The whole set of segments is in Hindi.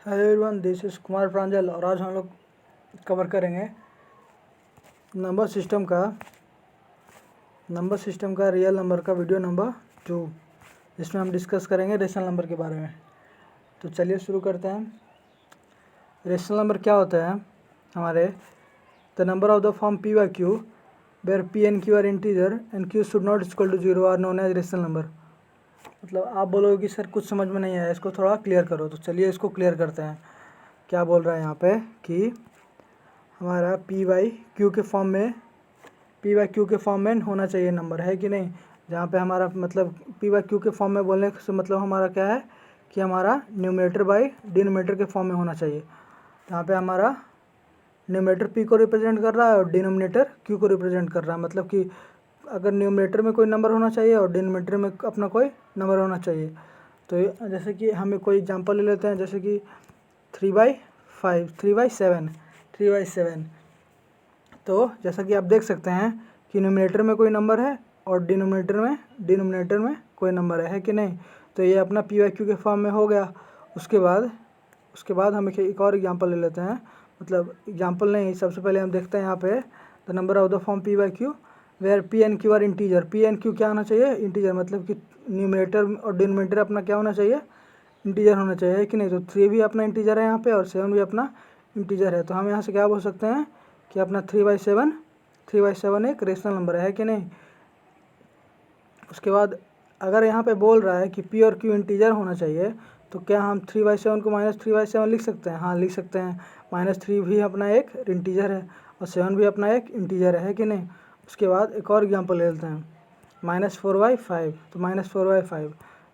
Hello everyone, this is Kumar Pranjal और आज हम लोग कवर करेंगे नंबर सिस्टम का रियल नंबर का वीडियो नंबर 2, जिसमें हम डिस्कस करेंगे रेशनल नंबर के बारे में। तो चलिए शुरू करते हैं। रेशनल नंबर क्या होता है हमारे? The number of the form P by Q where P and Q are integer and Q should not equal to 0 are known as rational number. मतलब आप बोलोगे कि सर कुछ समझ में नहीं आया, इसको थोड़ा क्लियर करो। तो चलिए इसको क्लियर करते हैं। क्या बोल रहा है यहाँ पे कि हमारा पी बाई क्यू के फॉर्म में होना चाहिए नंबर, है कि नहीं। जहाँ पे हमारा मतलब पी बाई क्यू के फॉर्म में बोलने से मतलब हमारा क्या है कि हमारा न्यूमरेटर बाई डिनोमिनेटर के फॉर्म में होना चाहिए। यहाँ पे हमारा न्यूमरेटर पी को रिप्रेजेंट कर रहा है और डिनोमिनेटर क्यू को रिप्रेजेंट कर रहा है। मतलब कि अगर न्यूमरेटर में कोई नंबर होना चाहिए और डिनोमिनेटर में अपना कोई नंबर होना चाहिए। तो जैसे कि हमें कोई एग्जांपल ले लेते हैं, जैसे कि 3/5, 3/7। तो जैसा कि आप देख सकते हैं कि न्यूमरेटर में कोई नंबर है और डिनोमिनेटर में कोई नंबर है कि नहीं। तो ये अपना पी वाई क्यू के फॉर्म में हो गया। उसके बाद हम एक और एग्जांपल ले लेते हैं। मतलब एग्जांपल नहीं, सबसे पहले हम देखते हैं यहाँ पे the number of the form P by Q where P and Q are integer. P and Q क्या होना चाहिए? इंटीजर। मतलब कि न्यूमरेटर और डिनोमिनेटर अपना क्या होना चाहिए? इंटीजर होना चाहिए, कि नहीं। तो 3 भी अपना इंटीजर है यहाँ पे और 7 भी अपना इंटीजर है। तो हम यहाँ से क्या बोल सकते हैं कि अपना 3/7 एक रेशनल नंबर है कि नहीं। उसके बाद अगर यहाँ पे बोल रहा है कि पी और क्यू इंटीजर होना चाहिए, तो क्या हम 3/7 को -3/7 लिख सकते हैं? हाँ, लिख सकते हैं। -3 भी अपना एक इंटीजर है और 7 भी अपना एक इंटीजर है कि नहीं। उसके बाद एक और एग्जाम्पल ले लेते हैं, -4/5। तो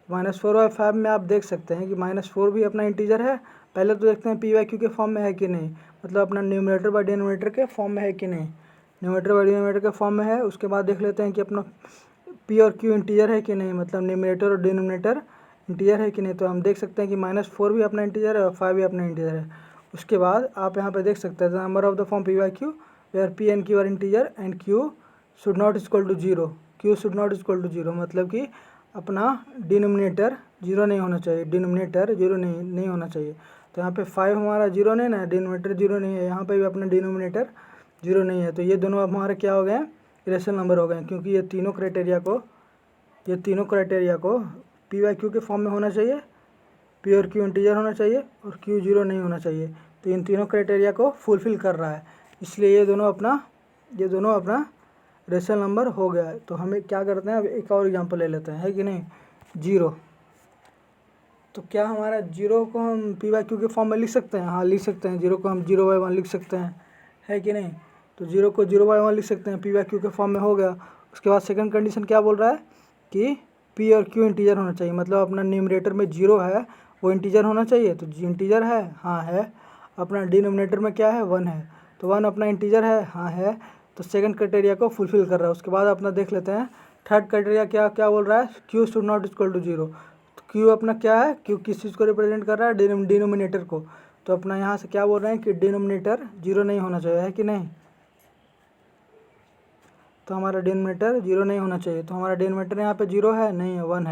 -4/5 में आप देख सकते हैं कि -4 भी अपना इंटीजर है। पहले तो देखते हैं पी वाई क्यू के फॉर्म में है कि नहीं, मतलब अपना न्यूमरेटर बाई डिनोमिनेटर के फॉर्म में है कि नहीं। न्यूमरेटर बाई डिनोमिनेटर के फॉर्म में है। उसके बाद देख लेते हैं कि अपना पी और क्यू इंटीजर है कि नहीं, मतलब न्यूमरेटर और डिनोमिनेटर इंटीजर है कि नहीं। तो हम देख सकते हैं कि -4 भी अपना इंटीजर है और 5 भी अपना इंटीजर है। उसके बाद आप यहाँ पे देख सकते हैं the number of the form P by Q where P and Q are integer and Q should not equal to 0। Q should not equal to 0 मतलब कि अपना डिनोमिनेटर 0 नहीं होना चाहिए, डिनोमिनेटर 0 नहीं होना चाहिए। तो यहाँ पे 5 हमारा 0 नहीं ना, डिनोमिनेटर 0 नहीं है। यहाँ पे भी अपना डिनोमिनेटर 0 नहीं है। तो ये दोनों अब हमारे क्या हो गए हैं? रेशनल नंबर हो गए हैं, क्योंकि ये तीनों क्राइटेरिया को पी वाई क्यू के फॉर्म में होना चाहिए, पी और क्यू इंटीजर होना चाहिए और क्यू 0 नहीं होना चाहिए। तो इन तीनों क्राइटेरिया को फुलफिल कर रहा है, इसलिए ये दोनों अपना रेशनल नंबर हो गया है। तो हमें क्या करते हैं, अब एक और एग्जांपल ले लेते हैं, है कि नहीं। 0। तो क्या हमारा 0 को हम पी वाई क्यू के फॉर्म में लिख सकते हैं? हाँ, लिख सकते हैं। 0 को हम 0/1 लिख सकते हैं, है कि नहीं। तो 0 को 0/1 लिख सकते हैं, पी वाई क्यू के फॉर्म में हो गया। उसके बाद सेकंड कंडीशन क्या बोल रहा है कि पी और क्यू इंटीजर होना चाहिए, मतलब अपना न्यूमरेटर में 0 है वो इंटीजर होना चाहिए। तो इंटीजर है, हाँ है। अपना डिनोमिनेटर में क्या है? 1 है, तो 1 अपना इंटीजर है, हाँ है। तो सेकंड क्राइटेरिया को फुलफिल कर रहा है। उसके बाद अपना देख लेते हैं थर्ड क्राइटेरिया क्या बोल रहा है, Q should not equal to 0। तो क्यू अपना क्या है? क्यू किस चीज़ को रिप्रेजेंट कर रहा है? डिनोमिनेटर को। तो अपना यहाँ से क्या बोल रहे हैं कि डिनोमिनेटर 0 नहीं होना चाहिए, है कि नहीं। तो हमारा डिनोमिनेटर 0 नहीं होना चाहिए। तो हमारा डिनोमिनेटर यहाँ पे 0 है नहीं है, 1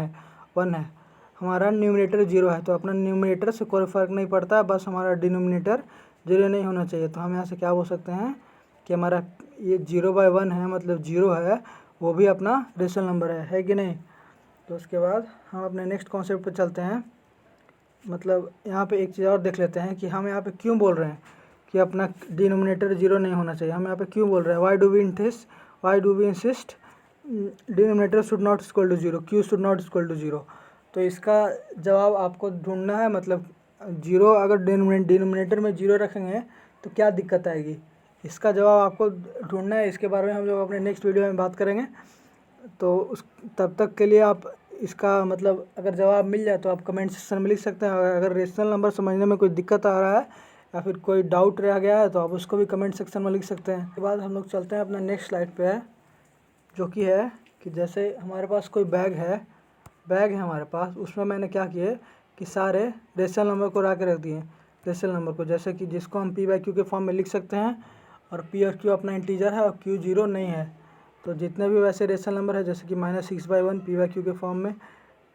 है। हमारा न्यूमरेटर 0 है, तो अपना न्यूमरेटर से कोई फ़र्क नहीं पड़ता, बस हमारा डिनोमिनेटर 0 नहीं होना चाहिए। तो हम यहाँ से क्या बोल सकते हैं कि हमारा ये 0/1 है, मतलब 0 है, वो भी अपना रेशनल नंबर है कि नहीं। तो उसके बाद हम अपने नेक्स्ट कॉन्सेप्ट पर चलते हैं। मतलब यहाँ पे एक चीज़ और देख लेते हैं कि हम यहाँ पे क्यों बोल रहे हैं कि अपना डिनोमिनेटर 0 नहीं होना चाहिए। हम यहाँ पे क्यों बोल रहे हैं, why do we insist denominator should not equal to 0, Q should not equal to 0। तो इसका जवाब आपको ढूंढना है। मतलब 0 अगर डिनोमिनेटर में 0 रखेंगे तो क्या दिक्कत आएगी, इसका जवाब आपको ढूंढना है। इसके बारे में हम लोग अपने नेक्स्ट वीडियो में बात करेंगे। तो तब तक के लिए आप इसका मतलब अगर जवाब मिल जाए तो आप कमेंट सेक्शन में लिख सकते हैं। अगर रेशनल नंबर समझने में कोई दिक्कत आ रहा है या फिर कोई डाउट रह गया है तो आप उसको भी कमेंट सेक्शन में लिख सकते हैं। उसके बाद हम लोग चलते हैं अपने नेक्स्ट स्लाइड पे, जो कि है कि जैसे हमारे पास कोई बैग है हमारे पास, उसमें मैंने क्या किए कि सारे रेशनल नंबर को ला के रख दिए। रेशनल नंबर को जैसे कि जिसको हम पी बाई क्यू के फॉर्म में लिख सकते हैं, और पी और क्यू अपना इंटीजर है और क्यू 0 नहीं है। तो जितने भी वैसे रेशनल नंबर है, जैसे कि -6/1 पी बाई क्यू के फॉर्म में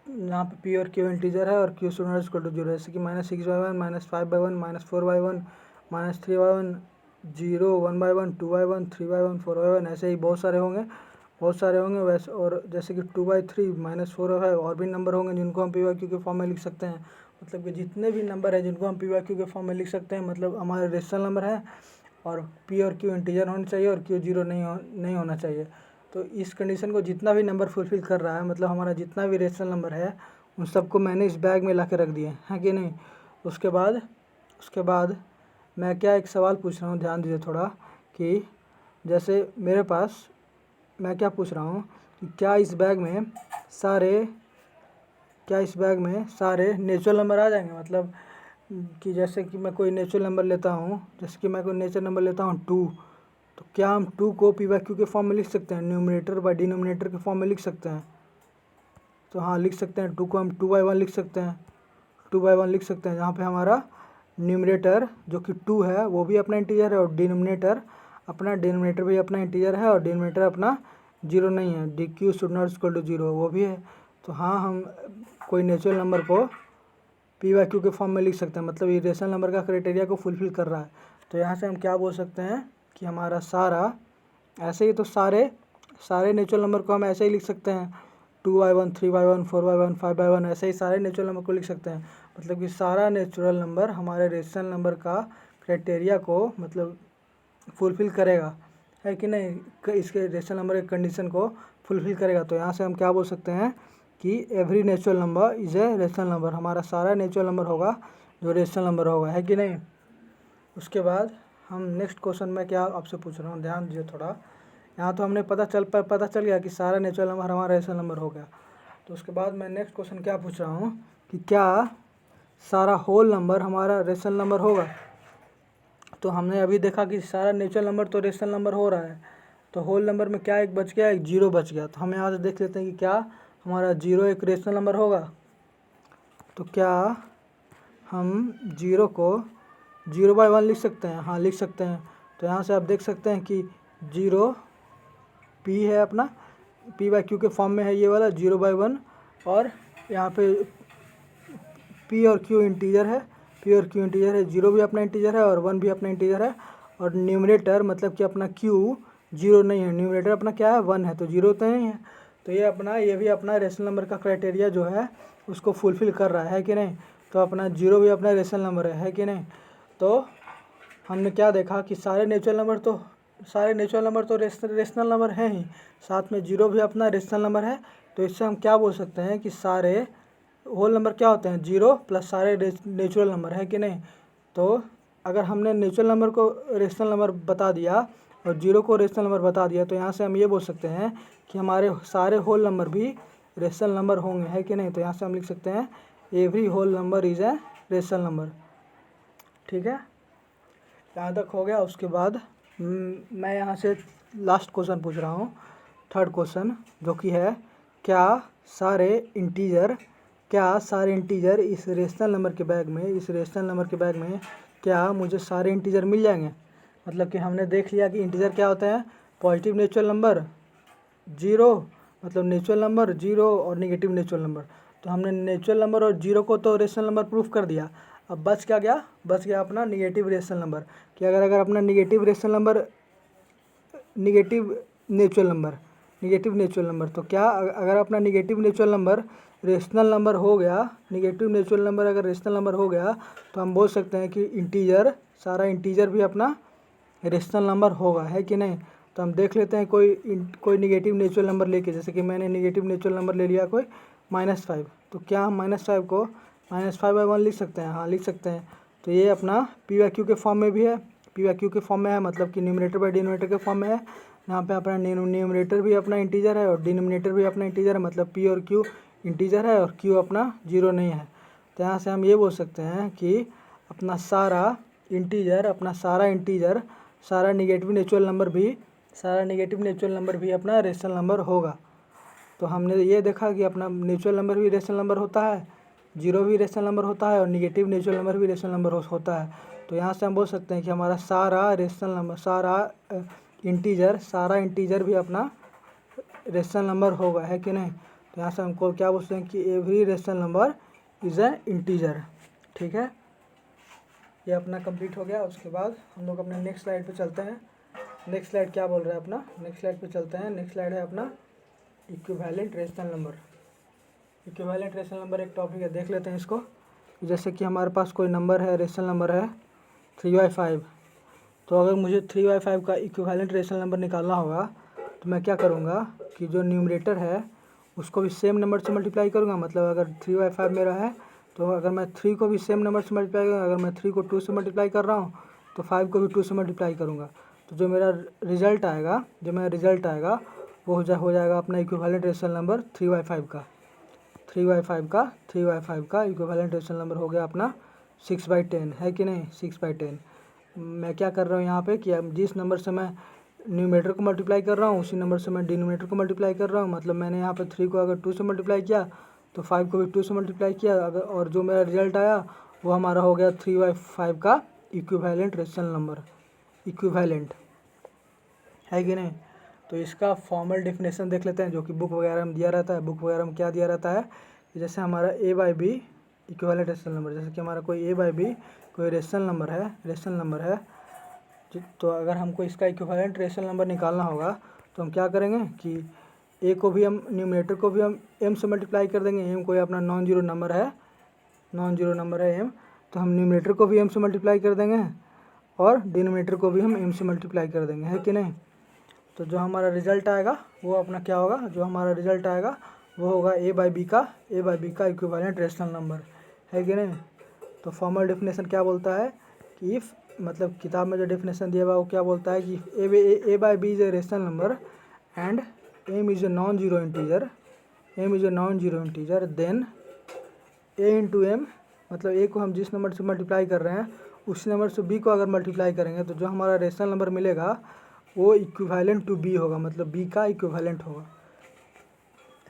यहाँ पे पी और क्यू इंटीजर है और Q should not equal to 0, जैसे कि -6/1 -5/1 -4/1 -3/1 0 1/1 2/1 3/1 4/1 ऐसे ही बहुत सारे होंगे वैसे। और जैसे कि 2/3 -4 है, और भी नंबर होंगे जिनको हम पी वाई क्यू के फॉर्म में लिख सकते हैं। मतलब कि जितने भी नंबर हैं जिनको हम पी वाई क्यू के फॉर्म में लिख सकते हैं, मतलब हमारे रेशनल नंबर है और पी और क्यू इंटीजर होना चाहिए और क्यू 0 नहीं होना चाहिए। तो इस कंडीशन को जितना भी नंबर फुलफिल कर रहा है, मतलब हमारा जितना भी रेशनल नंबर है उन सबको मैंने इस बैग में ला के रख दिए हैं कि नहीं। उसके बाद मैं क्या एक सवाल पूछ रहा हूँ, ध्यान दीजिए थोड़ा, कि जैसे मेरे पास मैं क्या पूछ रहा हूँ कि क्या इस बैग में सारे नेचुरल नंबर आ जाएंगे। मतलब कि जैसे कि मैं कोई नेचुरल नंबर लेता हूँ, जैसे कि मैं कोई नेचुरल नंबर लेता हूँ 2, तो क्या हम 2 को पी वाई क्यू के फॉर्म में लिख सकते हैं, न्यूमरेटर बाय डिनोमिनेटर के फॉर्म में लिख सकते हैं। तो हाँ लिख सकते हैं। 2 को हम 2/1 लिख सकते हैं, 2/1 लिख सकते हैं, जहाँ पे हमारा न्यूमरेटर जो कि 2 है वो भी अपना इंटीजर है और डिनोमिनेटर भी अपना इंटीजर है और डिनोमिनेटर अपना 0 नहीं है, the Q should not equal to 0 वो भी है। तो हाँ हम कोई नेचुरल नंबर को पी वाई क्यू के फॉर्म में लिख सकते हैं, मतलब ये रेशनल नंबर का क्राइटेरिया को फुलफिल कर रहा है। तो यहाँ से हम क्या बोल सकते हैं कि हमारा सारा ऐसे ही, तो सारे नेचुरल नंबर को हम ऐसे ही लिख सकते हैं, 2/1 3/1 4/1 5/1 ऐसे ही सारे नेचुरल नंबर को लिख सकते हैं। मतलब कि सारा नेचुरल नंबर हमारे रेशनल नंबर का क्राइटेरिया को मतलब फुलफिल करेगा, है कि नहीं, इसके रेशनल नंबर के कंडीशन को फुलफिल करेगा। तो यहाँ से हम क्या बोल सकते हैं कि every natural number is a rational number, हमारा सारा नेचुरल नंबर होगा जो रेशनल नंबर होगा, है कि नहीं। उसके बाद हम नेक्स्ट क्वेश्चन में क्या आपसे पूछ रहा हूँ, ध्यान दीजिए थोड़ा। यहाँ तो हमने पता चल गया कि सारा नेचुरल नंबर हमारा रेशनल नंबर हो गया। तो उसके बाद मैं नेक्स्ट क्वेश्चन क्या पूछ रहा हूँ कि क्या सारा होल नंबर हमारा रेशनल नंबर होगा। तो हमने अभी देखा कि सारा नेचुरल नंबर तो रेशनल नंबर हो रहा है, तो होल नंबर में क्या एक बच गया, एक 0 बच गया। तो हम यहाँ से देख लेते हैं कि क्या हमारा 0 एक रेशनल नंबर होगा। तो क्या हम 0 को 0/1 लिख सकते हैं, हाँ लिख सकते हैं। तो यहाँ से आप देख सकते हैं कि 0 पी है अपना, पी वाई क्यू के फॉर्म में है ये वाला 0/1, और यहाँ पे पी और क्यू इंटीजर है, 0 भी अपना इंटीजर है और 1 भी अपना इंटीजर है। और न्यूमरेटर मतलब कि अपना क्यू 0 नहीं है, न्यूमरेटर अपना क्या है 1 है, तो 0 तो नहीं है। तो ये भी अपना रेशनल नंबर का क्राइटेरिया जो है उसको फुलफिल कर रहा है कि नहीं। तो अपना 0 भी अपना रेशनल नंबर है कि नहीं। तो हमने क्या देखा कि सारे नेचुरल नंबर तो रेशनल नंबर हैं ही, साथ में 0 भी अपना रेशनल नंबर है। तो इससे हम क्या बोल सकते हैं कि सारे होल नंबर क्या होते हैं, 0 प्लस सारे नेचुरल नंबर, है कि नहीं। तो अगर हमने नेचुरल नंबर को रेशनल नंबर बता दिया और 0 को रेशनल नंबर बता दिया, तो यहाँ से हम ये बोल सकते हैं कि हमारे सारे होल नंबर भी रेशनल नंबर होंगे, है कि नहीं। तो यहाँ से हम लिख सकते हैं every whole number is a rational number, ठीक है। यहाँ तक हो गया। उसके बाद मैं यहाँ से लास्ट क्वेश्चन पूछ रहा हूँ, थर्ड क्वेश्चन, जो कि है क्या सारे इंटीजर इस रेशनल नंबर के बैग में क्या मुझे सारे इंटीजर मिल जाएंगे। मतलब कि हमने देख लिया कि इंटीजर क्या होता है, पॉजिटिव नेचुरल नंबर 0, मतलब नेचुरल नंबर 0 और नेगेटिव नेचुरल नंबर। तो हमने नेचुरल नंबर और 0 को तो रेशनल नंबर प्रूफ कर दिया। अब बच गया अपना निगेटिव रेशनल नंबर, कि अगर अपना निगेटिव नेचुरल नंबर, तो क्या अगर अपना negative natural number rational number हो गया, निगेटिव नेचुरल नंबर अगर रेशनल नंबर हो गया, तो हम बोल सकते हैं कि सारा इंटीजर भी अपना रेशनल नंबर होगा, है कि नहीं। तो हम देख लेते हैं कोई निगेटिव नेचुरल नंबर लेके, जैसे कि मैंने निगेटिव नेचुरल नंबर ले लिया कोई -5, तो क्या हम -5 को -5/1 लिख सकते हैं, हाँ लिख सकते हैं। तो ये अपना पी वाई क्यू के फॉर्म में भी है, मतलब कि न्यूमरेटर बाय डिनोमिनेटर के फॉर्म में है। यहाँ पे अपना न्यूमरेटर भी अपना इंटीजर है और डिनोमिनेटर भी अपना इंटीजर है, मतलब पी और क्यू इंटीजर है और क्यू अपना 0 नहीं है। तो यहाँ से हम ये बोल सकते हैं कि अपना सारा इंटीजर सारा निगेटिव नेचुरल नंबर भी अपना रेशनल नंबर होगा। तो हमने ये देखा कि अपना नेचुरल नंबर भी रेशनल नंबर होता है, 0 भी रेशनल नंबर होता है और निगेटिव नेचुरल नंबर भी रेशनल नंबर होता है। तो यहाँ से हम बोल सकते हैं कि हमारा सारा इंटीजर भी अपना रेशनल नंबर होगा, है कि नहीं। तो यहाँ से हमको क्या बोलते हैं कि every rational number is a integer. ठीक है, ये अपना कंप्लीट हो गया। उसके बाद हम लोग अपने नेक्स्ट स्लाइड पे चलते हैं। नेक्स्ट स्लाइड क्या बोल रहा है अपना, नेक्स्ट स्लाइड पे चलते हैं। नेक्स्ट स्लाइड है अपना equivalent rational number. Equivalent rational number एक टॉपिक है, देख लेते हैं इसको। जैसे कि हमारे पास कोई नंबर है, रेशनल नंबर है 3/5, तो अगर मुझे 3/5 का इक्विवेलेंट रेशनल नंबर निकालना होगा तो मैं क्या करूँगा कि जो न्यूमरेटर है उसको भी सेम नंबर से मल्टीप्लाई करूँगा। मतलब अगर 3/5 मेरा है तो अगर मैं 3 को भी सेम नंबर से मल्टीप्लाई करूँगा, अगर मैं 3 को 2 से मल्टीप्लाई कर रहा हूँ तो 5 को भी 2 से मल्टीप्लाई करूँगा। तो जो मेरा रिजल्ट आएगा वो हो जाएगा अपना इक्विवेलेंट रेशनल नंबर 3/5 का। 3/5 का इक्विवेलेंट रेशनल नंबर हो गया अपना 6/10, है कि नहीं, 6/10। मैं क्या कर रहा हूँ यहाँ पे कि अब जिस नंबर से मैं न्यूमरेटर को मल्टीप्लाई कर रहा हूँ उसी नंबर से मैं डिनोमिनेटर को मल्टीप्लाई कर रहा हूँ। मतलब मैंने यहाँ पे 3 को अगर 2 से मल्टीप्लाई किया तो 5 को भी 2 से मल्टीप्लाई किया, अगर और जो मेरा रिजल्ट आया वो हमारा हो गया 3/5 का इक्विवेलेंट रेशनल नंबर। इक्विवेलेंट है कि नहीं। तो इसका फॉर्मल डेफिनेशन देख लेते हैं जो कि बुक वगैरह में दिया रहता है। बुक वगैरह में क्या दिया रहता है कि जैसे हमारा A/B इक्विवेलेंट रेशनल नंबर, जैसे कि हमारा कोई A/B कोई रेशनल नंबर है तो अगर हमको इसका इक्विवेलेंट रेशनल नंबर निकालना होगा तो हम क्या करेंगे कि ए को भी हम न्यूमरेटर को भी हम m से मल्टीप्लाई कर देंगे। m कोई अपना नॉन जीरो नंबर है m, तो हम न्यूमरेटर को भी m से मल्टीप्लाई कर देंगे और डिनोमिनेटर को भी हम m से मल्टीप्लाई कर देंगे, है कि नहीं। तो जो हमारा रिजल्ट आएगा वो अपना क्या होगा, जो हमारा रिजल्ट आएगा वो होगा A/B का इक्विवेलेंट रेशनल नंबर, है कि नहीं। तो फॉर्मल डेफिनेशन क्या बोलता है कि इफ़, मतलब किताब में जो डेफिनेशन दिया हुआ वो क्या बोलता है कि A/B is a rational number and m is a non zero integer then a into M, मतलब a को हम जिस नंबर से मल्टीप्लाई कर रहे हैं उसी नंबर से b को अगर मल्टीप्लाई करेंगे तो जो हमारा रेशनल नंबर मिलेगा वो इक्विवेलेंट टू b होगा, मतलब b का इक्विवेलेंट होगा,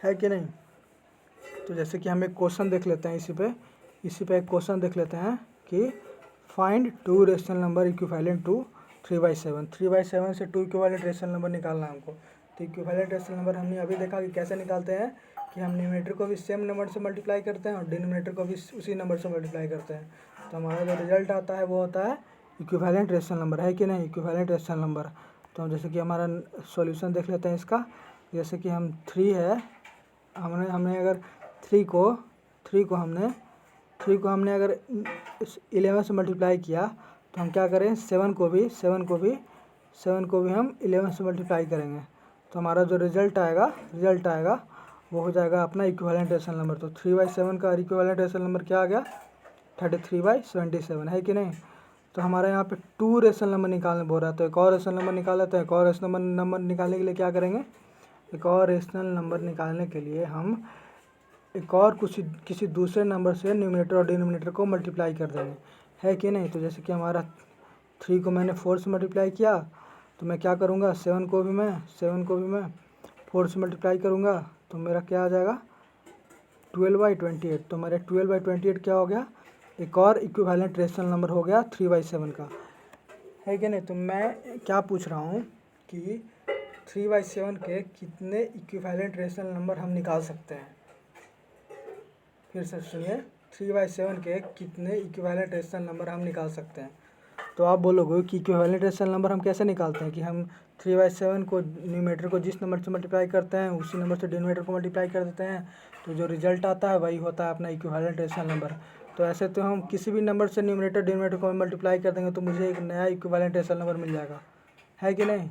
है कि नहीं। तो जैसे कि हम एक क्वेश्चन देख लेते हैं, इसी पे एक क्वेश्चन देख लेते हैं कि find 2 rational number equivalent to 3/7। 3/7 से 2 इक्विवेलेंट रेशनल नंबर निकालना है हमको। तो इक्विवेलेंट रेशनल नंबर हमने अभी देखा कि कैसे निकालते हैं कि हम न्यूमरेटर को भी सेम नंबर से मल्टीप्लाई करते हैं और डिनोमिनेटर को भी उसी नंबर से मल्टीप्लाई करते हैं। तो हमारा जो रिजल्ट आता है वो होता है इक्विवेलेंट रेशनल नंबर, है कि नहीं, इक्विवेलेंट रेशनल नंबर। तो जैसे कि हमारा सॉल्यूशन देख लेते हैं इसका। जैसे कि हम 3 है, हमने अगर 3 को हमने अगर 11 से मल्टीप्लाई किया तो हम क्या करें 7 को भी हम 11 से मल्टीप्लाई करेंगे। तो हमारा जो रिजल्ट आएगा वो हो जाएगा अपना इक्विवेलेंट रेशनल नंबर। तो 3/7 का इक्विवेलेंट रेशनल नंबर क्या आ गया 33/77, है कि नहीं। तो हमारे यहाँ पे 2 रेशनल नंबर निकालने बोल रहा है, तो एक और रेशनल नंबर निकाल लेते हैं। एक और रेशनल नंबर निकालने के लिए क्या करेंगे, एक और रेशनल नंबर निकालने के लिए हम एक और किसी दूसरे नंबर से न्यूमरेटर और डिनोमिनेटर को मल्टीप्लाई कर देंगे, है कि नहीं। तो जैसे कि हमारा 3 को मैंने 4 से मल्टीप्लाई किया तो मैं क्या करूँगा 7 को भी मैं 4 से मल्टीप्लाई करूँगा तो मेरा क्या आ जाएगा 12/28। तो मेरा 12/28 क्या हो गया, एक और इक्विवेलेंट रेशनल नंबर हो गया 3/7 का, है कि नहीं। तो मैं क्या पूछ रहा हूँ कि 3/7 के कितने इक्विवेलेंट रेशनल नंबर हम निकाल सकते हैं। फिर से सुनिए, 3/7 के कितने इक्विवेलेंट रेशनल नंबर हम निकाल सकते हैं। तो आप बोलोगे कि इक्विवेलेंट रेशनल नंबर हम कैसे निकालते हैं कि हम 3/7 को न्यूमरेटर को जिस नंबर से मल्टीप्लाई करते हैं उसी नंबर से डिनोमिनेटर को मल्टीप्लाई कर देते हैं, तो जो रिजल्ट आता है वही होता है अपना इक्विवेलेंट रेशनल नंबर। तो ऐसे तो हम किसी भी नंबर से न्यूमरेटर डिनोमिनेटर को मल्टीप्लाई कर देंगे तो मुझे एक नया इक्विवेलेंट रेशनल नंबर मिल जाएगा, है कि नहीं।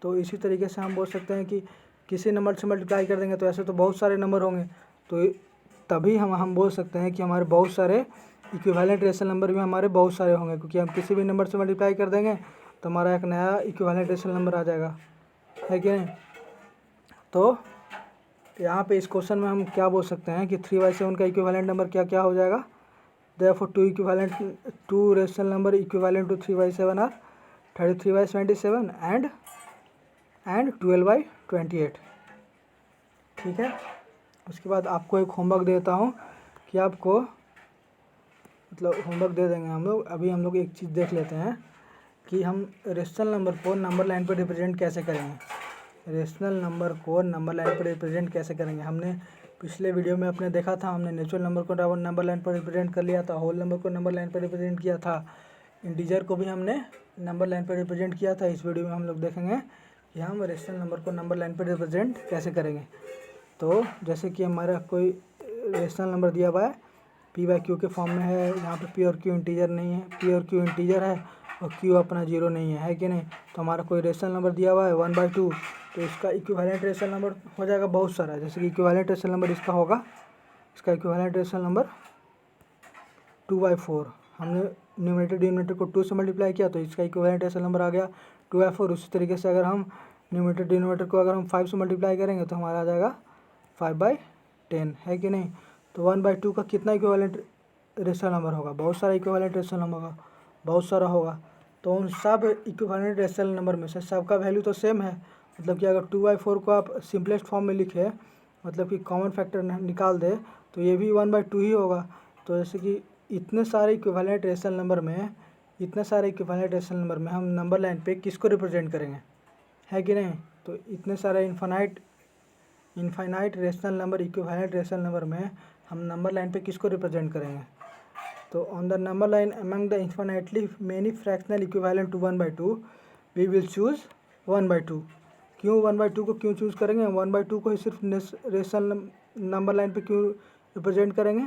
तो इसी तरीके से हम बोल सकते हैं कि किसी नंबर से मल्टीप्लाई कर देंगे तो ऐसे तो बहुत सारे नंबर होंगे, तो तभी हम बोल सकते हैं कि हमारे बहुत सारे इक्विवेलेंट रेशनल नंबर भी हमारे बहुत सारे होंगे, क्योंकि हम किसी भी नंबर से मल्टीप्लाई कर देंगे तो हमारा एक नया इक्विवेलेंट रेशनल नंबर आ जाएगा, है कि नहीं। तो यहाँ पे इस क्वेश्चन में हम क्या बोल सकते हैं कि 3/7 का इक्विवेलेंट नंबर क्या क्या हो जाएगा। Therefore 2 rational number equivalent to 3/7 are 33/27 and 12/28, ठीक है। उसके बाद आपको एक होमवर्क देता हूँ कि आपको, मतलब होमवर्क दे देंगे हम लोग। अभी हम लोग एक चीज़ देख लेते हैं कि हम रेशनल नंबर को नंबर लाइन पर रिप्रेजेंट कैसे करेंगे। रेशनल नंबर को नंबर लाइन पर रिप्रेजेंट कैसे करेंगे। हमने पिछले वीडियो में अपने देखा था, हमने नेचुरल नंबर को नंबर लाइन पर रिप्रेजेंट कर लिया था, होल नंबर को नंबर लाइन पर रिप्रेजेंट किया था, इंटीजर को भी हमने नंबर लाइन पर रिप्रेजेंट किया था। इस वीडियो में हम लोग देखेंगे कि हम रेशनल नंबर को नंबर लाइन पर रिप्रेजेंट कैसे करेंगे। तो जैसे कि हमारा कोई रेशनल नंबर दिया हुआ है p/q के फॉर्म में है, यहाँ पे p और q इंटीजर नहीं है, p और q इंटीजर है और q अपना 0 नहीं है कि नहीं। तो हमारा कोई रेशनल नंबर दिया हुआ है 1/2, तो इसका इक्विवेलेंट रेशनल नंबर हो जाएगा बहुत सारा। जैसे कि इक्विवेलेंट रेशनल नंबर इसका होगा, इसका इक्विवेलेंट रेशनल नंबर 2/4। हमने न्यूमरेटर डिनोमिनेटर को 2 से मल्टीप्लाई किया तो इसका इक्विवेलेंट रेशनल नंबर आ गया 2/4। उसी तरीके से अगर हम न्यूमरेटर डिनोमिनेटर को अगर हम 5 से मल्टीप्लाई करेंगे तो हमारा आ जाएगा 5/10, है कि नहीं। तो 1/2 का कितना इक्विवेलेंट रेशनल नंबर होगा, बहुत सारा इक्विवेलेंट रेशनल नंबर होगा, बहुत सारा होगा। तो उन सब इक्विवेलेंट रेशनल नंबर में से सबका वैल्यू तो सेम है, मतलब कि अगर 2/4 को आप सिंपलेस्ट फॉर्म में लिखे, मतलब कि कॉमन फैक्टर निकाल दे, तो ये भी 1/2 ही होगा। तो जैसे कि इतने सारे इक्विवेलेंट रेशनल नंबर में, इतने सारे इक्विवेलेंट रेशनल नंबर में हम नंबर लाइन पे किसको रिप्रेजेंट करेंगे, है कि नहीं। तो इतने सारे infinite rational number, equivalent rational number में हम नंबर लाइन पे किसको रिप्रेजेंट करेंगे। तो on the number line among the infinitely many fractional equivalent to 1/2 we will choose 1/2। क्यों 1/2 को क्यों चूज़ करेंगे, 1/2 को ही सिर्फ रेशनल नंबर लाइन पे क्यों रिप्रेजेंट करेंगे,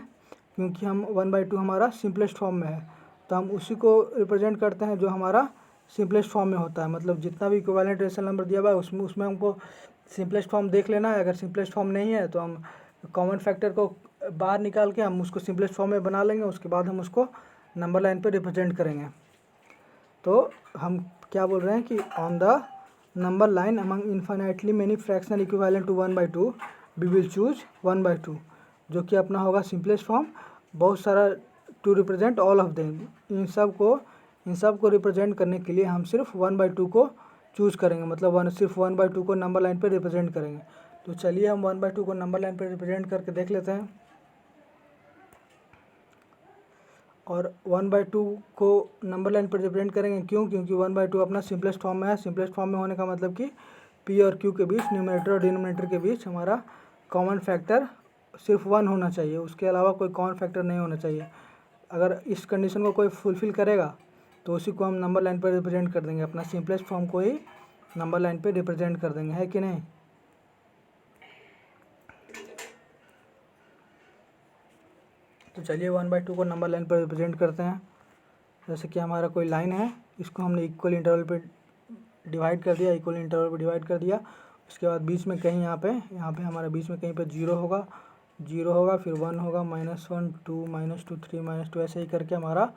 क्योंकि हम 1/2 हमारा सिंपलेस्ट फॉर्म में है, तो हम उसी को रिप्रेजेंट करते हैं जो हमारा सिंपलेस्ट फॉर्म में होता है। मतलब जितना भी इक्विवेलेंट रेशनल नंबर दिया हुआ है उसमें हमको सिंपलेस्ट फॉर्म देख लेना है। अगर सिंपलेस्ट फॉर्म नहीं है तो हम कॉमन फैक्टर को बाहर निकाल के हम उसको सिंपलेस्ट फॉर्म में बना लेंगे, उसके बाद हम उसको नंबर लाइन पे रिप्रेजेंट करेंगे। तो हम क्या बोल रहे हैं कि on the number line among infinitely many fractional equivalent to 1/2 we will choose 1/2, जो कि अपना होगा सिंपलेस्ट फॉर्म, बहुत सारा to represent all of them. इन सब को रिप्रेजेंट करने के लिए हम सिर्फ 1/2 को चूज़ करेंगे, मतलब सिर्फ 1/2 को नंबर लाइन पे रिप्रेजेंट करेंगे। तो चलिए हम 1/2 को नंबर लाइन पे रिप्रेजेंट करके देख लेते हैं। और 1/2 को नंबर लाइन पर रिप्रेजेंट करेंगे क्यों, क्योंकि 1/2 अपना सिंपलेस्ट फॉर्म में है। सिंपलेस्ट फॉर्म में होने का मतलब कि p और q के बीच, न्यूमरेटर और डिनोमिनेटर के बीच हमारा कॉमन फैक्टर सिर्फ 1 होना चाहिए, उसके अलावा कोई कॉमन फैक्टर नहीं होना चाहिए। अगर इस कंडीशन को कोई फुलफिल करेगा तो उसी को हम नंबर लाइन पर रिप्रेजेंट कर देंगे, अपना सिंपलेस्ट फॉर्म को ही नंबर लाइन पर रिप्रेजेंट कर देंगे, है कि नहीं। तो चलिए 1/2 को नंबर लाइन पर रिप्रेजेंट करते हैं। जैसे कि हमारा कोई लाइन है, इसको हमने इक्वल इंटरवल पे डिवाइड कर दिया, इक्वल इंटरवल पे डिवाइड कर दिया। उसके बाद बीच में कहीं यहाँ पे हमारा बीच में कहीं पे 0 होगा, फिर 1 होगा, -1 2 -2 3 -2, ऐसे ही करके हमारा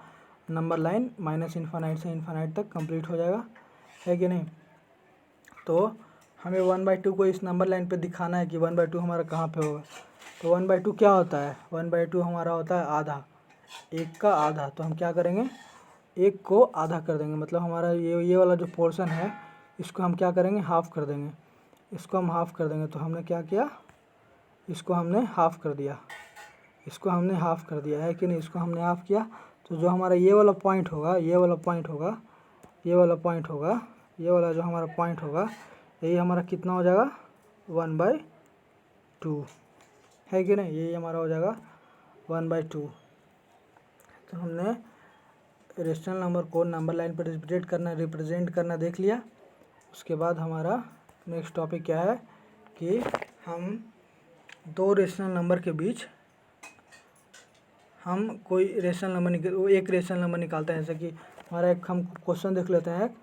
नंबर लाइन माइनस इन्फानाइट से इन्फानाइट तक कंप्लीट हो जाएगा, है कि नहीं। तो हमें 1/2 को इस नंबर लाइन पे दिखाना है कि 1/2 हमारा कहाँ पे होगा। तो 1/2 क्या होता है, 1/2 हमारा होता है आधा, 1 का आधा। तो हम क्या करेंगे, 1 को आधा कर देंगे, मतलब हमारा ये वाला जो पोर्शन है इसको हम क्या करेंगे, हाफ़ कर देंगे। इसको हम हाफ़ कर देंगे, तो हमने क्या किया, इसको हमने हाफ़ कर दिया, इसको हमने हाफ़ कर दिया, है कि नहीं। इसको हमने हाफ़ किया तो जो हमारा ये वाला पॉइंट होगा, ये वाला पॉइंट होगा, ये वाला पॉइंट होगा, ये वाला जो हमारा पॉइंट होगा, यही हमारा कितना हो जाएगा 1/2, है कि नहीं। यही हमारा हो जाएगा 1/2। तो हमने रेशनल नंबर को नंबर लाइन पर रिप्रेजेंट करना देख लिया। उसके बाद हमारा नेक्स्ट टॉपिक क्या है कि हम दो रेशनल नंबर के बीच हम कोई रेशनल नंबर एक रेशनल नंबर निकालते हैं। जैसे कि हमारा एक हम क्वेश्चन देख लेते हैं,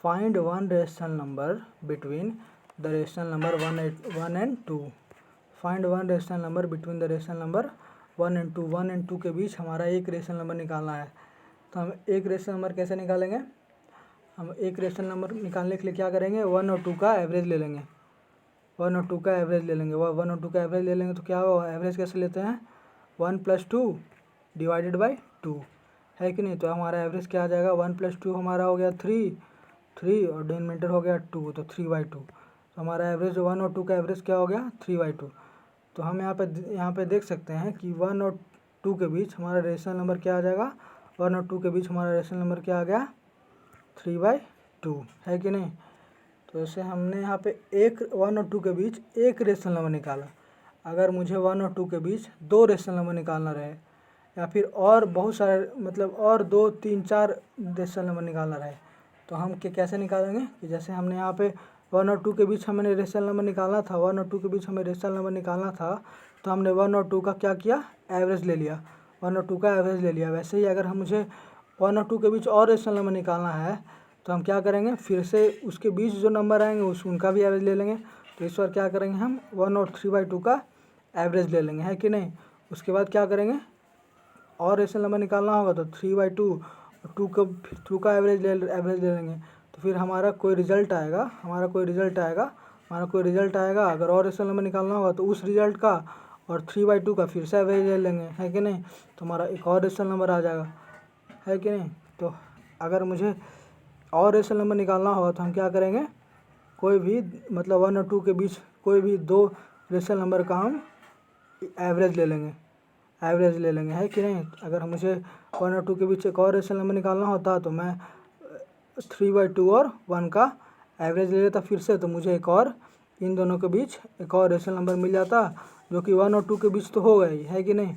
find one rational number between the rational number 1 and 2। Find one rational number between the rational number 1 and 2। 1 and 2 के बीच हमारा एक रेशनल नंबर निकालना है। तो हम एक रेशनल नंबर कैसे निकालेंगे, हम एक रेशनल नंबर निकालने के लिए क्या करेंगे, 1 और 2 का एवरेज ले लेंगे, 1 और 2 का एवरेज ले लेंगे। 1 और 2 का एवरेज ले लेंगे तो क्या होगा, एवरेज कैसे लेते हैं, 1 + 2 / 2, है कि नहीं। तो हमारा एवरेज क्या आ जाएगा, 1 + 2 हमारा हो गया 3 और डिनोमिनेटर हो गया 2, तो 3/2। तो हमारा एवरेज 1 और 2 का एवरेज क्या हो गया, 3/2। तो हम यहाँ पे देख सकते हैं कि 1 और 2 के बीच हमारा रेशनल नंबर क्या आ जाएगा, 1 और 2 के बीच हमारा रेशनल नंबर क्या आ गया, 3/2, है कि नहीं। तो जैसे हमने यहाँ पे 1 और 2 के बीच एक रेशनल नंबर निकाला। अगर मुझे 1 और 2 के बीच 2 रेशनल नंबर निकालना रहे, या फिर और बहुत सारे मतलब और 2, 3, 4 रेशनल नंबर निकालना रहे, तो हम कैसे निकालेंगे कि जैसे हमने यहाँ पे 1 और 2 के बीच हमें रेशनल नंबर निकालना था, 1 और 2 के बीच हमें रेशनल नंबर निकालना था, तो हमने 1 और 2 का क्या किया, एवरेज ले लिया, 1 और 2 का एवरेज ले लिया। वैसे ही अगर मुझे 1 और 2 के बीच और रेशनल नंबर निकालना है, तो हम क्या करेंगे, फिर से उसके बीच जो नंबर आएंगे उनका भी एवरेज ले लेंगे। तो इस बार क्या करेंगे, हम 1 और 3/2 का एवरेज ले लेंगे, है कि नहीं। उसके बाद क्या करेंगे, और रेशनल नंबर निकालना होगा तो 3/2 2 का एवरेज ले लेंगे। तो फिर हमारा कोई रिजल्ट आएगा, अगर और रेशनल नंबर निकालना होगा तो उस रिजल्ट का और 3/2 का फिर से एवरेज ले लेंगे, है कि नहीं। तो हमारा एक और रेशनल नंबर आ जाएगा, है कि नहीं। तो अगर मुझे और रेशनल नंबर निकालना होगा तो हम क्या करेंगे, कोई भी मतलब 1 और 2 के बीच कोई भी 2 रेशनल नंबर का हम एवरेज ले लेंगे, है कि नहीं। अगर मुझे 1 और 2 के बीच एक और रेशनल नंबर निकालना होता तो मैं 3/2 और 1 का एवरेज ले लेता फिर से, तो मुझे एक और इन दोनों के बीच एक और रेशनल नंबर मिल जाता, जो कि 1 और 2 के बीच तो हो गया ही, है कि नहीं,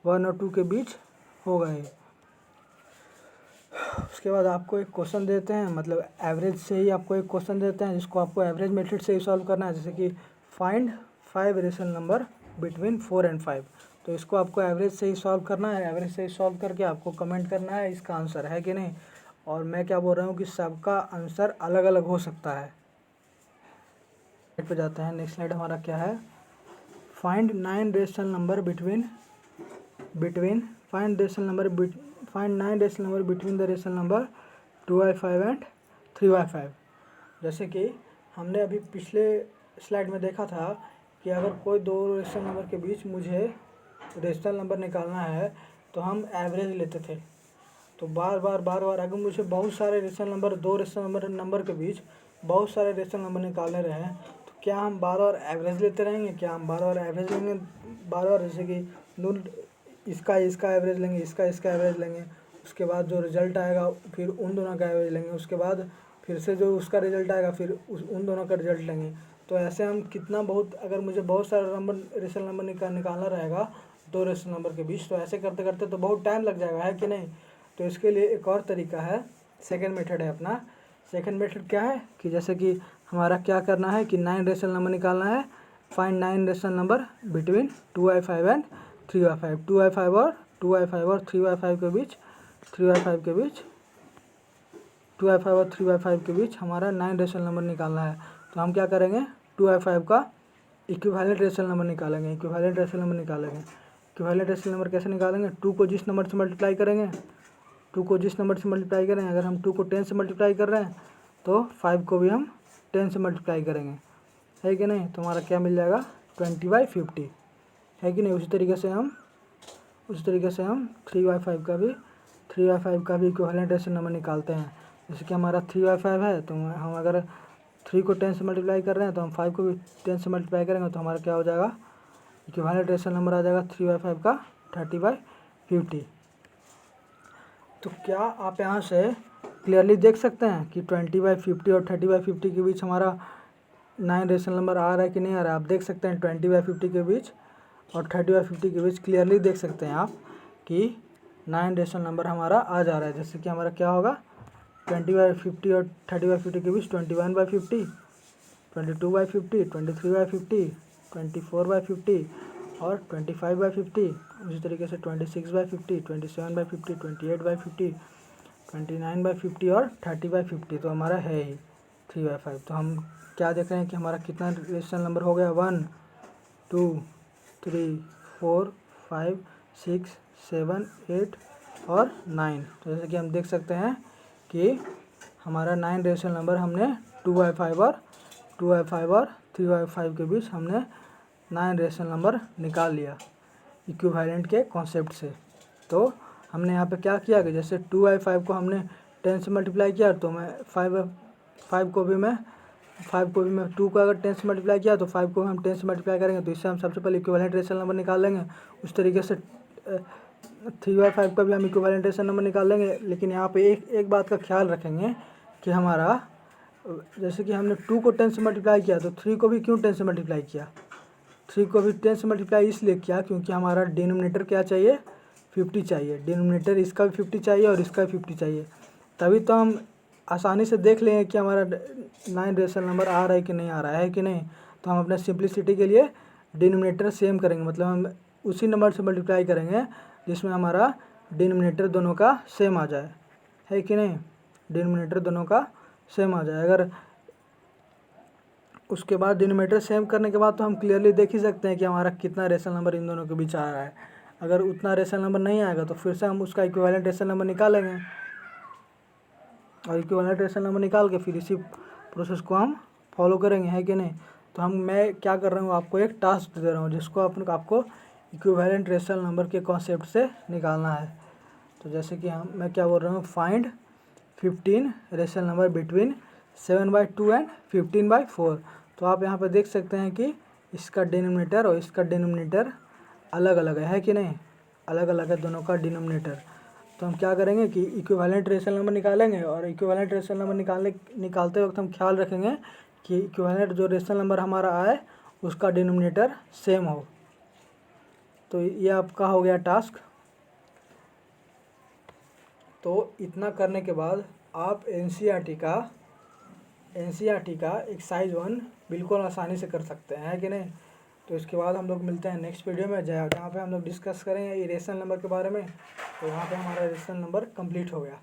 1 और 2 के बीच हो गए। उसके बाद आपको एक क्वेश्चन देते हैं, मतलब एवरेज से ही आपको एक क्वेश्चन देते हैं जिसको आपको एवरेज मेथड से ही सॉल्व करना है, जैसे कि फाइंड 5 रेशनल नंबर बिटवीन 4 और 5। तो इसको आपको एवरेज से ही सॉल्व करना है, एवरेज से ही सॉल्व करके आपको कमेंट करना है इसका आंसर, है कि नहीं। और मैं क्या बोल रहा हूँ कि सबका आंसर अलग अलग हो सकता है। स्लाइड पे जाते हैं, नेक्स्ट स्लाइड हमारा क्या है, find 9 rational number between find 9 rational number between the rational number 2/5 and 3/5। जैसे कि हमने अभी पिछले स्लाइड में देखा था कि अगर कोई 2 रेशनल नंबर के बीच मुझे रेशनल नंबर निकालना है तो हम एवरेज लेते थे। तो बार बार अगर मुझे बहुत सारे रेशनल नंबर 2 रेशनल नंबर के बीच बहुत सारे रेशनल नंबर निकालने रहे, तो क्या हम बार एवरेज लेते रहेंगे, एवरेज लेंगे बार, जैसे कि इसका एवरेज लेंगे, इसका एवरेज लेंगे, उसके बाद जो रिजल्ट आएगा फिर उन दोनों का एवरेज लेंगे, उसके बाद फिर से जो उसका रिजल्ट आएगा फिर उन दोनों का रिजल्ट लेंगे। तो ऐसे हम अगर मुझे बहुत सारे रेशनल नंबर निकालना रहेगा 2 रेशनल नंबर के बीच, तो ऐसे करते करते तो बहुत टाइम लग जाएगा, है कि नहीं। तो इसके लिए एक और तरीका है, सेकेंड मेथड है अपना। सेकेंड मेथड क्या है कि जैसे कि हमारा क्या करना है कि 9 रेशनल नंबर निकालना है, find 9 rational number between 2/5 and 3/5, 2/5 और 3/5 के बीच 2/5 और 3/5 के बीच हमारा 9 रेशनल नंबर निकालना है। तो हम क्या करेंगे, 2/5 का इक्विवेलेंट रेशनल नंबर निकालेंगे। इक्विवेलेंट रेशनल नंबर कैसे निकालेंगे, 2 को जिस नंबर से मल्टीप्लाई करेंगे, अगर हम 2 को 10 से मल्टीप्लाई कर रहे हैं तो 5 को भी हम 10 से मल्टीप्लाई करेंगे, है कि नहीं। तो हमारा क्या मिल जाएगा, 20/50, है कि नहीं। उसी तरीके से हम 3/5 का भी इक्विवेलेंट रेशनल नंबर निकालते हैं। जैसे कि हमारा 3/5 है, तो हम अगर 3 को 10 से मल्टीप्लाई कर रहे हैं तो हम 5 को भी 10 से मल्टीप्लाई करेंगे, तो हमारा क्या हो जाएगा, इक्विवेलेंट रेशनल नंबर आ जाएगा 3/5 का 30/50। तो क्या आप यहाँ से क्लियरली देख सकते हैं कि 20/50 और 30/50 के बीच हमारा 9 रेशनल नंबर आ रहा है कि नहीं आ रहा है। आप देख सकते हैं 20/50 के बीच और 30/50 के बीच क्लियरली देख सकते हैं आप कि 9 रेशनल नंबर हमारा आ जा रहा है। जैसे कि हमारा क्या होगा, 20/50 और 30/50 के बीच 21/50, 22/50, 23/50, 24/50 और 25/50। उसी तरीके से 26/50, 27/50, 28/50, 29/50 और 30/50। तो हमारा है ही 3/5। तो हम क्या देख रहे हैं कि हमारा कितना रेशनल नंबर हो गया, 1 2 3 4 5 6 7 8 और 9। तो जैसे कि हम देख सकते हैं कि हमारा 9 रेशनल नंबर हमने 2/5 और 3/5 के बीच हमने 9 रेशनल नंबर निकाल लिया इक्विवेलेंट के कॉन्सेप्ट से। तो हमने यहाँ पे क्या किया कि जैसे 2/5 को हमने 10 से मल्टीप्लाई किया, तो मैं 5 को भी मैं 2 को अगर 10 से मल्टीप्लाई किया तो 5 को हम 10 से मल्टीप्लाई करेंगे, तो इससे हम सबसे पहले इक्विवेलेंट रेशनल नंबर निकाल लेंगे। उस तरीके से 3/5 का भी हम इक्विवेलेंट रेशनल नंबर निकाल लेंगे। लेकिन यहाँ पे एक बात का ख्याल रखेंगे कि हमारा जैसे कि हमने 2 को 10 से मल्टीप्लाई किया तो 3 को भी क्यों 10 से मल्टीप्लाई किया? 3 को भी 10 से मल्टीप्लाई इसलिए किया क्योंकि हमारा डिनोमिनेटर क्या चाहिए, 50 चाहिए। डिनोमिनेटर इसका भी 50 चाहिए और इसका भी 50 चाहिए, तभी तो हम आसानी से देख लेंगे कि हमारा 9 रेशनल नंबर आ रहा है कि नहीं आ रहा है कि नहीं। तो हम अपने सिंप्लिसिटी के लिए डिनोमिनेटर सेम करेंगे, मतलब हम उसी नंबर से मल्टीप्लाई करेंगे जिसमें हमारा डिनोमिनेटर दोनों का सेम आ जाए, है कि नहीं। डिनोमिनेटर दोनों का सेम आ जाए। अगर उसके बाद डिनोमिनेटर सेम करने के बाद तो हम क्लियरली देख ही सकते हैं कि हमारा कितना रेशनल नंबर इन दोनों के बीच आ रहा है। अगर उतना रेशनल नंबर नहीं आएगा तो फिर से हम उसका इक्विवेलेंट रेशनल नंबर निकालेंगे और इक्विवेलेंट रेशनल नंबर निकाल के फिर इसी प्रोसेस को हम फॉलो करेंगे, है कि नहीं। तो मैं क्या कर रहा हूँ, आपको एक टास्क दे रहा हूँ जिसको आपको इक्विवेलेंट रेशनल नंबर के कॉन्सेप्ट से निकालना है। तो जैसे कि मैं क्या बोल रहा हूँ, find 15 rational number between 7/2 and 15/4। तो आप यहाँ पर देख सकते हैं कि इसका डिनोमिनेटर और इसका डिनोमिनेटर अलग अलग है कि नहीं, अलग अलग है दोनों का डिनोमिनेटर। तो हम क्या करेंगे कि इक्विवेलेंट रेशनल नंबर निकालेंगे और इक्विवेलेंट रेशनल नंबर निकालते वक्त हम ख्याल रखेंगे कि इक्विवेलेंट जो रेशनल नंबर हमारा आए उसका डिनोमिनेटर सेम हो। तो ये आपका हो गया टास्क। तो इतना करने के बाद आप एनसीईआरटी का एक्सरसाइज 1 बिल्कुल आसानी से कर सकते हैं, है कि नहीं। तो इसके बाद हम लोग मिलते हैं नेक्स्ट वीडियो में जहाँ पे हम लोग डिस्कस करेंगे रेशनल नंबर के बारे में। तो वहाँ पे हमारा रेशनल नंबर कंप्लीट हो गया।